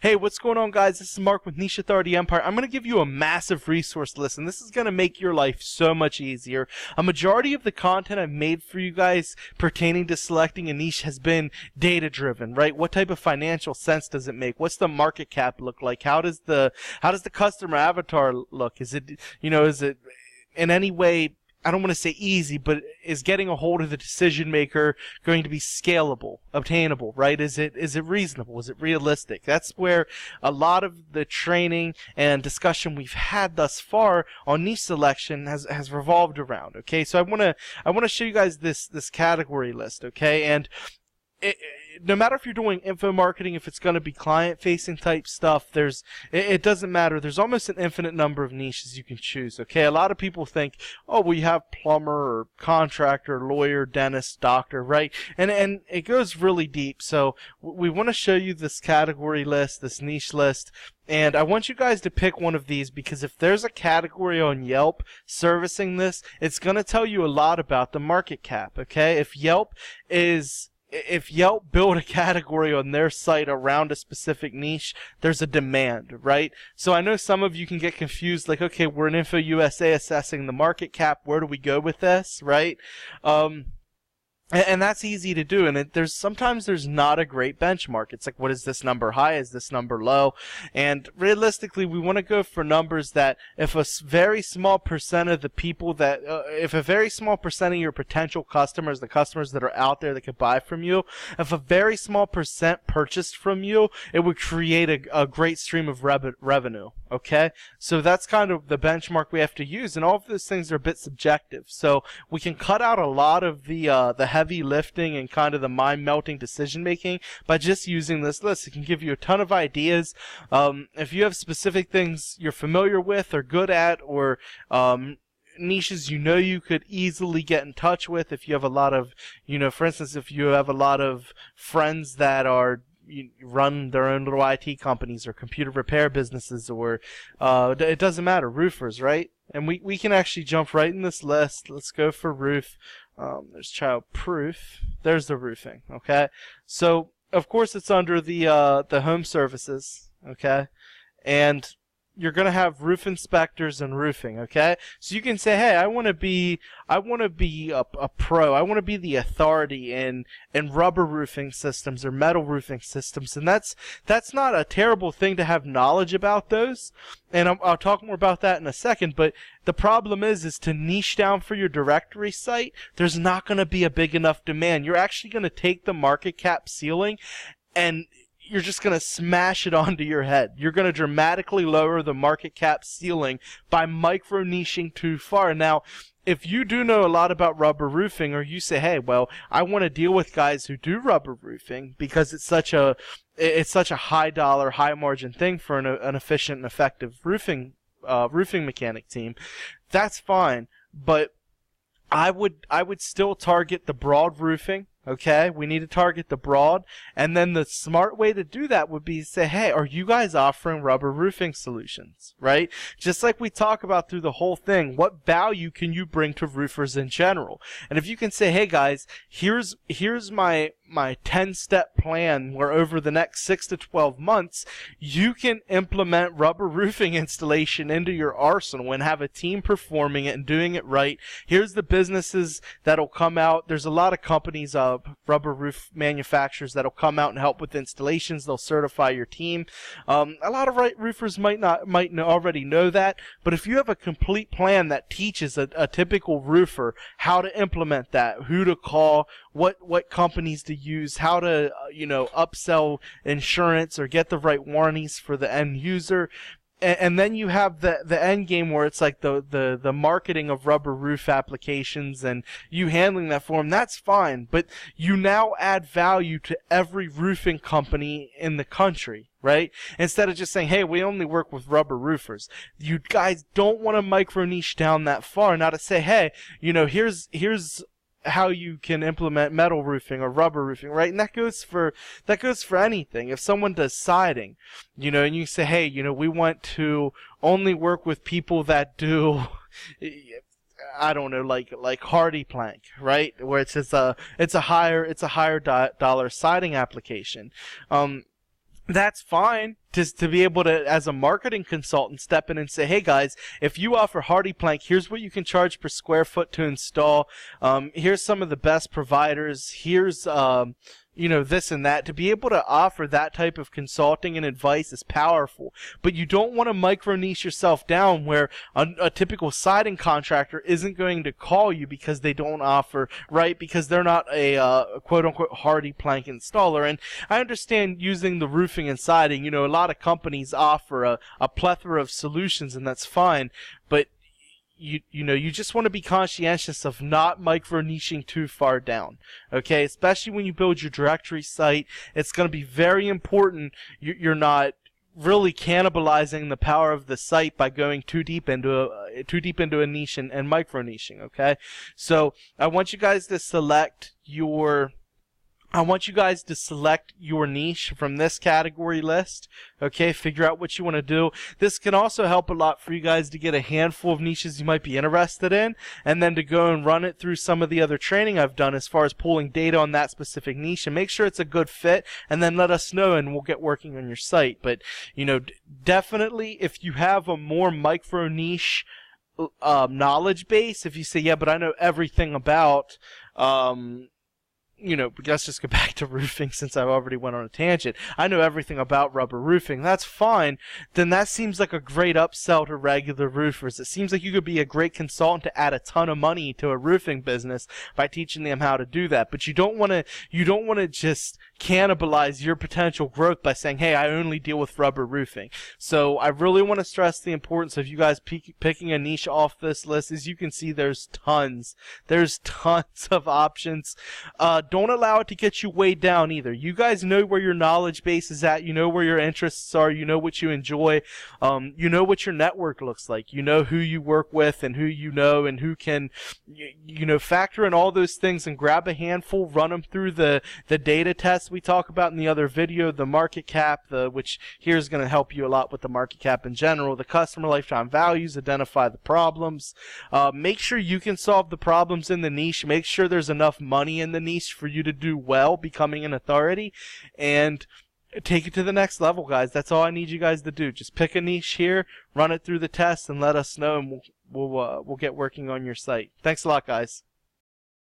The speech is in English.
Hey, what's going on, guys? This is Mark with Niche Authority Empire. I'm going to give you a massive resource list, and this is going to make your life so much easier. A majority of the content I've made for you guys pertaining to selecting a niche has been data-driven, right? What type of financial sense does it make? What's the market cap look like? How does the customer avatar look? Is it, is it in any way, I don't want to say easy, but is getting a hold of the decision maker going to be scalable, obtainable, right? Is it reasonable? Is it realistic? That's where a lot of the training and discussion we've had thus far on niche selection has revolved around. Okay, so I want to show you guys this category list. Okay, and no matter if you're doing info marketing, if it's going to be client-facing type stuff, it doesn't matter. There's almost an infinite number of niches you can choose. Okay, a lot of people think, oh, we have plumber or contractor, lawyer, dentist, doctor, right? And it goes really deep. So we want to show you this category list, this niche list. And I want you guys to pick one of these, because if there's a category on Yelp servicing this, it's going to tell you a lot about the market cap. Okay, if Yelp build a category on their site around a specific niche, there's a demand, right? So I know some of you can get confused, like, okay, we're in Info USA assessing the market cap. Where do we go with this, right? And that's easy to do, and sometimes there's not a great benchmark. It's like, what is this number high? Is this number low? And realistically, we want to go for numbers that if a very small percent of the people if a very small percent of your potential customers, the customers that are out there that could buy from you, if a very small percent purchased from you, it would create a great stream of revenue. Okay, so that's kind of the benchmark we have to use, and all of those things are a bit subjective. So we can cut out a lot of the heavy lifting and kind of the mind-melting decision-making by just using this list. It can give you a ton of ideas. If you have specific things you're familiar with or good at, or niches you could easily get in touch with, if you have a lot of, for instance, if you have a lot of friends that run their own little IT companies or computer repair businesses, or it doesn't matter, roofers, right? And we can actually jump right in this list. Let's go for roof. There's childproof. There's the roofing. Okay, so of course it's under the home services. Okay, and you're going to have roof inspectors and roofing. Okay, so you can say, hey, I want to be a pro. I want to be the authority in rubber roofing systems or metal roofing systems, and that's not a terrible thing to have knowledge about those. And I'll talk more about that in a second. But the problem is to niche down for your directory site, there's not going to be a big enough demand. You're actually going to take the market cap ceiling and you're just going to smash it onto your head. You're going to dramatically lower the market cap ceiling by micro niching too far. Now, if you do know a lot about rubber roofing, or you say, hey, well, I want to deal with guys who do rubber roofing because it's such a high dollar, high margin thing for an efficient and effective roofing mechanic team, that's fine. But I would still target the broad roofing. Okay, we need to target the broad, and then the smart way to do that would be to say, hey, are you guys offering rubber roofing solutions, right? Just like we talk about through the whole thing, what value can you bring to roofers in general? And if you can say, hey guys, here's my 10-step plan where over the next 6 to 12 months, you can implement rubber roofing installation into your arsenal and have a team performing it and doing it right. Here's the businesses that'll come out. There's a lot of companies, rubber roof manufacturers that'll come out and help with installations. They'll certify your team. A lot of roofers might already know that, but if you have a complete plan that teaches a typical roofer how to implement that, who to call, what companies to use, how to upsell insurance or get the right warranties for the end user. And then you have the end game where it's like the marketing of rubber roof applications and you handling that for them. That's fine, but you now add value to every roofing company in the country, right? Instead of just saying, hey, we only work with rubber roofers. You guys don't want to micro niche down that far. Now to say, hey, here's how you can implement metal roofing or rubber roofing, right? And that goes for anything. If someone does siding, and you say, hey, we want to only work with people that do, I don't know, like Hardy Plank, right? Where it's a higher dollar siding application. That's fine to be able to, as a marketing consultant, step in and say, hey guys, if you offer HardiePlank, here's what you can charge per square foot to install. Here's some of the best providers. Here's you know, this and that. To be able to offer that type of consulting and advice is powerful. But you don't want to micro niche yourself down where a typical siding contractor isn't going to call you because they don't offer, right? Because they're not a quote-unquote HardiePlank installer. And I understand using the roofing and siding, you know, a lot of companies offer a plethora of solutions, and that's fine. But you know, you just want to be conscientious of not micro niching too far down, okay? Especially when you build your directory site, it's going to be very important you're not really cannibalizing the power of the site by going too deep into a niche and micro niching, okay? So I want you guys to select your niche from this category list, okay? Figure out what you want to do. This can also help a lot for you guys to get a handful of niches you might be interested in, and then to go and run it through some of the other training I've done as far as pulling data on that specific niche, and make sure it's a good fit, and then let us know and we'll get working on your site. But, you know, definitely if you have a more micro niche knowledge base, if you say, yeah, but I know everything about you know, let's just go back to roofing since I already went on a tangent. I know everything about rubber roofing. That's fine. Then that seems like a great upsell to regular roofers. It seems like you could be a great consultant to add a ton of money to a roofing business by teaching them how to do that. But you don't want to just cannibalize your potential growth by saying, hey, I only deal with rubber roofing. So I really want to stress the importance of you guys picking a niche off this list. As you can see, there's tons of options. Don't allow it to get you weighed down either. You guys know where your knowledge base is at. You know where your interests are. You know what you enjoy. You know what your network looks like. You know who you work with and who you know and who can, you know, factor in all those things and grab a handful, run them through the data tests we talk about in the other video, the market cap, which here is going to help you a lot with the market cap in general, the customer lifetime values, identify the problems. Make sure you can solve the problems in the niche. Make sure there's enough money in the niche for you to do well, becoming an authority, and take it to the next level, guys. That's all I need you guys to do. Just pick a niche here, run it through the test, and let us know, and we'll get working on your site. Thanks a lot, guys.